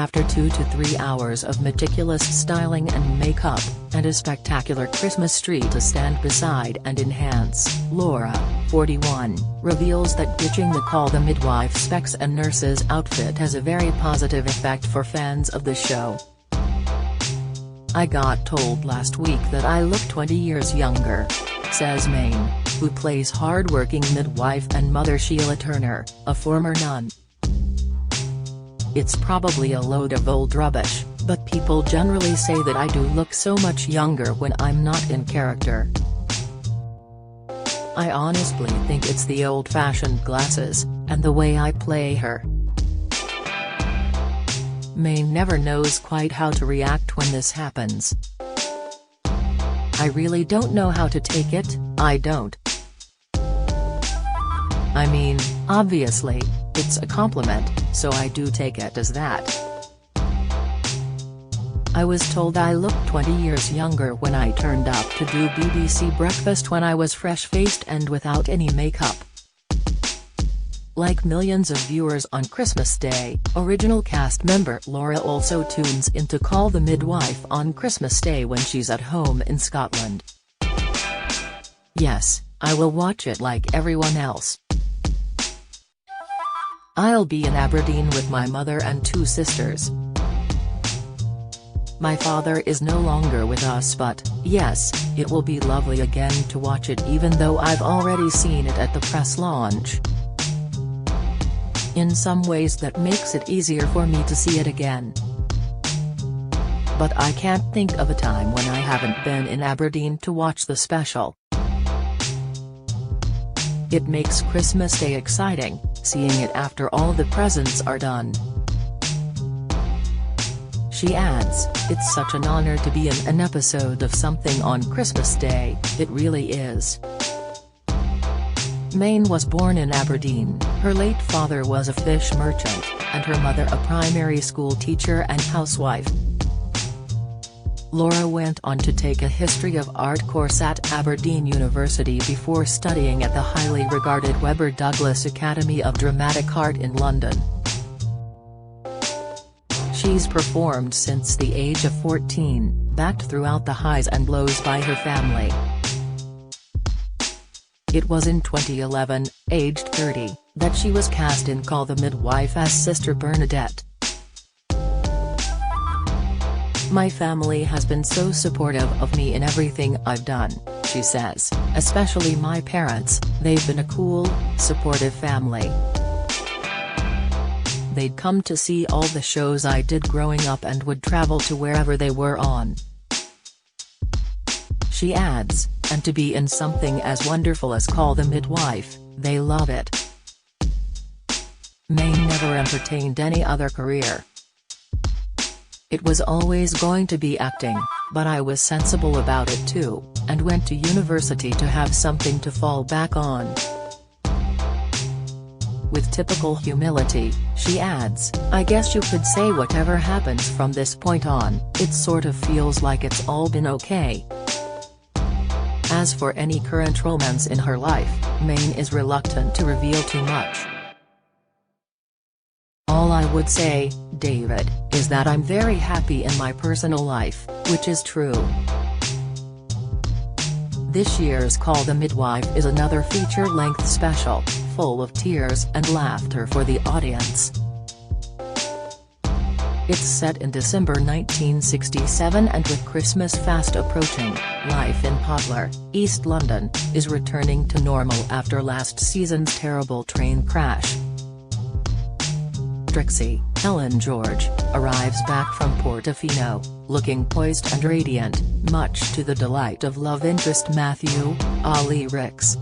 After 2 to 3 hours of meticulous styling and makeup, and a spectacular Christmas tree to stand beside and enhance, Laura, 41, reveals that ditching the Call the Midwife specs and nurse's outfit has a very positive effect for fans of the show. "I got told last week that I look 20 years younger," says Maine, who plays hard-working midwife and mother Sheila Turner, a former nun. "It's probably a load of old rubbish, but people generally say that I do look so much younger when I'm not in character. I honestly think it's the old-fashioned glasses, and the way I play her." Maine never knows quite how to react when this happens. "I really don't know how to take it, I don't. I mean, obviously, it's a compliment, so I do take it as that. I was told I looked 20 years younger when I turned up to do BBC Breakfast when I was fresh-faced and without any makeup." Like millions of viewers on Christmas Day, original cast member Laura also tunes in to Call the Midwife on Christmas Day when she's at home in Scotland. "Yes, I will watch it like everyone else. I'll be in Aberdeen with my mother and 2 sisters. My father is no longer with us, but, yes, it will be lovely again to watch it even though I've already seen it at the press launch. In some ways that makes it easier for me to see it again. But I can't think of a time when I haven't been in Aberdeen to watch the special. It makes Christmas Day exciting, seeing it after all the presents are done." She adds, "It's such an honor to be in an episode of something on Christmas Day, it really is." Maine was born in Aberdeen. Her late father was a fish merchant, and her mother a primary school teacher and housewife. Laura went on to take a History of Art course at Aberdeen University before studying at the highly regarded Webber Douglas Academy of Dramatic Art in London. She's performed since the age of 14, backed throughout the highs and lows by her family. It was in 2011, aged 30, that she was cast in Call the Midwife as Sister Bernadette. "My family has been so supportive of me in everything I've done," she says, "especially my parents, they've been a cool, supportive family. They'd come to see all the shows I did growing up and would travel to wherever they were on." She adds, "And to be in something as wonderful as Call the Midwife, they love it." Maine never entertained any other career. "It was always going to be acting, but I was sensible about it too, and went to university to have something to fall back on." With typical humility, she adds, "I guess you could say whatever happens from this point on, it sort of feels like it's all been okay." As for any current romance in her life, Maine is reluctant to reveal too much. "All I would say, David, is that I'm very happy in my personal life, which is true." This year's Call the Midwife is another feature-length special, full of tears and laughter for the audience. It's set in December 1967 and with Christmas fast approaching, life in Poplar, East London, is returning to normal after last season's terrible train crash. Trixie, Helen George, arrives back from Portofino, looking poised and radiant, much to the delight of love interest Matthew, Ali Ricks.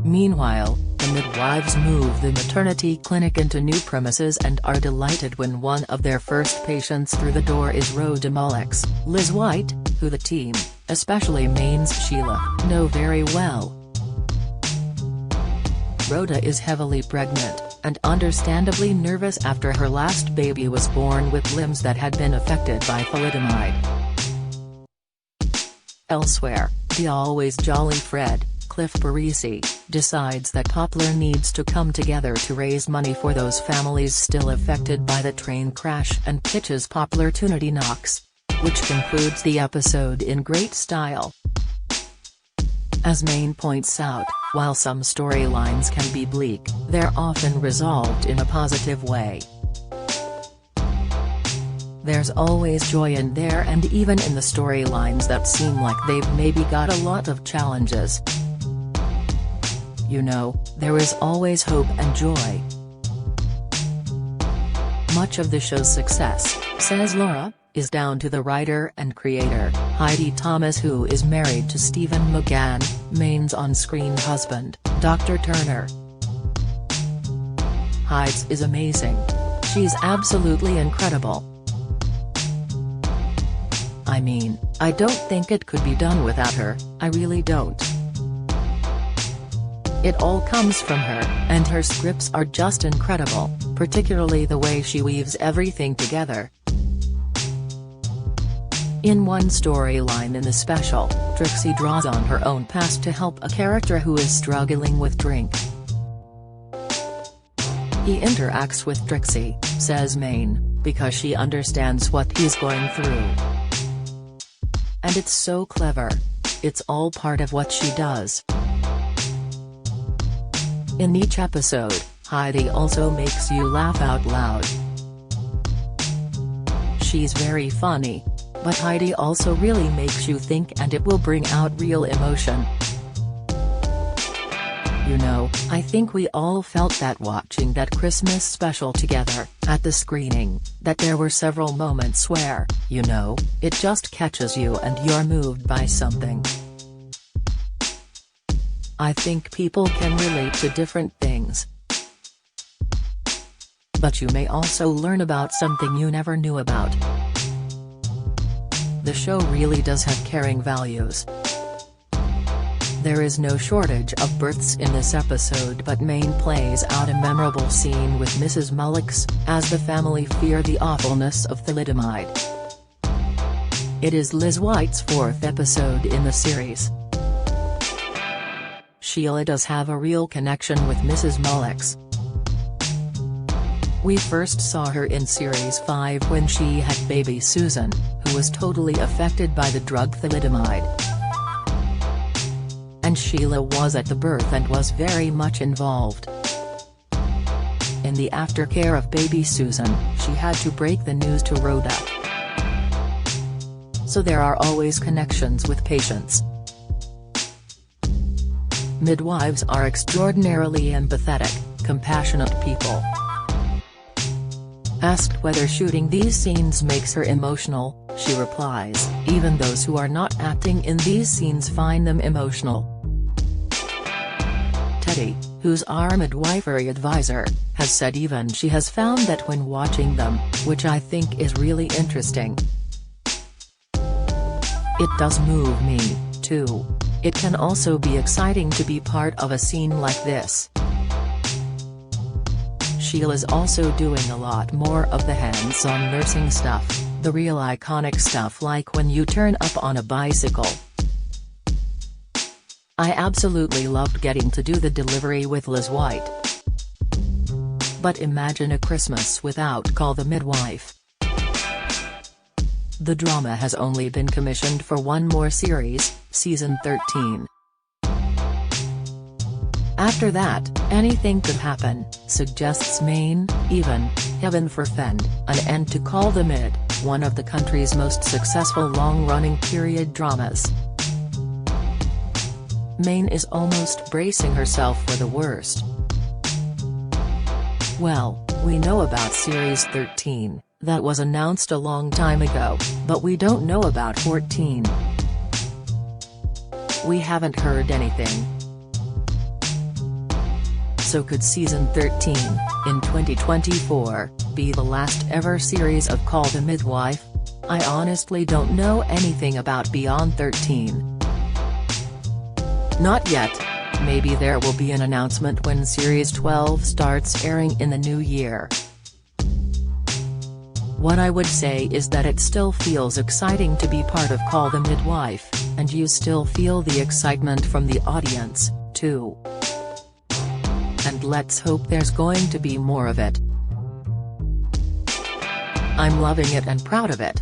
Meanwhile, the midwives move the maternity clinic into new premises and are delighted when one of their first patients through the door is Rhoda Mullock's, Liz White, who the team, especially Maine's Sheila, know very well. Rhoda is heavily pregnant, and understandably nervous after her last baby was born with limbs that had been affected by thalidomide. Elsewhere, the always jolly Fred, Cliff Parisi, decides that Poplar needs to come together to raise money for those families still affected by the train crash and pitches Poplar to Nadine Knox, which concludes the episode in great style. As Maine points out, while some storylines can be bleak, they're often resolved in a positive way. There's always joy in there, and even in the storylines that seem like they've maybe got a lot of challenges. You know, there is always hope and joy. Much of the show's success, says Laura, is down to the writer and creator, Heidi Thomas, who is married to Stephen McGann, Maine's on-screen husband, Dr. Turner. Heidi's is amazing. She's absolutely incredible. I mean, I don't think it could be done without her, I really don't. It all comes from her, and her scripts are just incredible, particularly the way she weaves everything together. In one storyline in the special, Trixie draws on her own past to help a character who is struggling with drink. He interacts with Trixie, says Maine, because she understands what he's going through. And it's so clever. It's all part of what she does. In each episode, Heidi also makes you laugh out loud. She's very funny. But Heidi also really makes you think, and it will bring out real emotion. You know, I think we all felt that watching that Christmas special together, at the screening, that there were several moments where, you know, it just catches you and you're moved by something. I think people can relate to different things. But you may also learn about something you never knew about. The show really does have caring values. There is no shortage of births in this episode, but Maine plays out a memorable scene with Mrs. Mullox, as the family fear the awfulness of thalidomide. It is Liz White's 4th episode in the series. Sheila does have a real connection with Mrs. Mullox. We first saw her in Series 5 when she had baby Susan, who was totally affected by the drug thalidomide. And Sheila was at the birth and was very much involved. In the aftercare of baby Susan, she had to break the news to Rhoda. So there are always connections with patients. Midwives are extraordinarily empathetic, compassionate people. Asked whether shooting these scenes makes her emotional, she replies, even those who are not acting in these scenes find them emotional. Teddy, who's our midwifery advisor, has said even she has found that when watching them, which I think is really interesting. It does move me, too. It can also be exciting to be part of a scene like this. Sheila's also doing a lot more of the hands-on nursing stuff, the real iconic stuff like when you turn up on a bicycle. I absolutely loved getting to do the delivery with Liz White. But imagine a Christmas without Call the Midwife. The drama has only been commissioned for one more series, season 13. After that, anything could happen, suggests Maine, even, heaven forfend, an end to Call the Mid, one of the country's most successful long-running period dramas. Maine is almost bracing herself for the worst. Well, we know about Series 13, that was announced a long time ago, but we don't know about 14. We haven't heard anything. So could season 13, in 2024, be the last ever series of Call the Midwife? I honestly don't know anything about Beyond 13. Not yet. Maybe there will be an announcement when Series 12 starts airing in the new year. What I would say is that it still feels exciting to be part of Call the Midwife, and you still feel the excitement from the audience, too. And let's hope there's going to be more of it. I'm loving it and proud of it.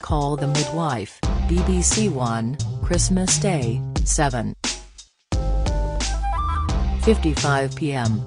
Call the Midwife, BBC One, Christmas Day, 7:55 p.m.